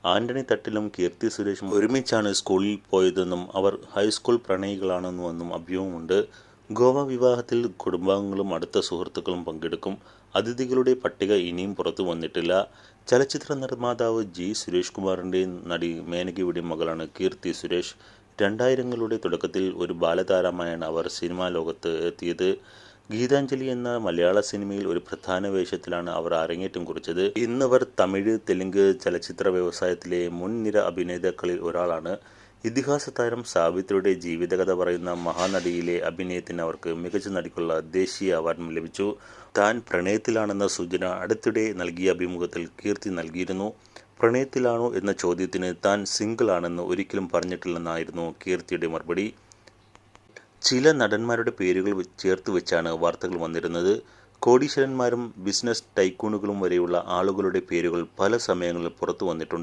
ആന്റണി തട്ടിലും കീർത്തി സുരേഷും ഒരുമിച്ചാണ് സ്കൂളിൽ പോയതെന്നും അവർ ഹൈസ്കൂൾ പ്രണയികളാണെന്നുവെന്നും അഭ്യൂഹമുണ്ട്. ഗോവ വിവാഹത്തിൽ കുടുംബാംഗങ്ങളും അടുത്ത സുഹൃത്തുക്കളും പങ്കെടുക്കും. അതിഥികളുടെ പട്ടിക ഇനിയും പുറത്തു വന്നിട്ടില്ല. ചലച്ചിത്ര നിർമ്മാതാവ് ജി സുരേഷ് കുമാറിൻ്റെ നടി മേനകയുടെ മകളാണ് കീർത്തി സുരേഷ്. 2000കളുടെ തുടക്കത്തിൽ ഒരു ബാലതാരമായാണ് അവർ സിനിമാ ലോകത്ത് എത്തിയത്. ഗീതാഞ്ജലി എന്ന മലയാള സിനിമയിൽ ഒരു പ്രധാന വേഷത്തിലാണ് അവർ അരങ്ങേറ്റം കുറിച്ചത്. ഇന്നവർ തമിഴ്, തെലുങ്ക് ചലച്ചിത്ര വ്യവസായത്തിലെ മുൻനിര അഭിനേതാക്കളിൽ ഒരാളാണ്. ഇതിഹാസ താരം സാവിത്രിയുടെ ജീവിതകഥ പറയുന്ന മഹാനടിയിലെ അഭിനയത്തിന് അവർക്ക് മികച്ച നടിക്കുള്ള ദേശീയ അവാർഡും ലഭിച്ചു. താൻ പ്രണയത്തിലാണെന്ന സൂചന അടുത്തിടെ നൽകിയ അഭിമുഖത്തിൽ കീർത്തി നൽകിയിരുന്നു. പ്രണയത്തിലാണോ എന്ന ചോദ്യത്തിന് താൻ സിംഗിൾ ആണെന്ന് ഒരിക്കലും പറഞ്ഞിട്ടില്ലെന്നായിരുന്നു കീർത്തിയുടെ മറുപടി. ചില നടന്മാരുടെ പേരുകൾ ചേർത്ത് വെച്ചാണ് വാർത്തകൾ വന്നിരുന്നത്. കോടീശ്വരന്മാരും ബിസിനസ് ടൈക്കൂണുകളും വരെയുള്ള ആളുകളുടെ പേരുകൾ പല സമയങ്ങളിൽ പുറത്തു വന്നിട്ടുണ്ട്.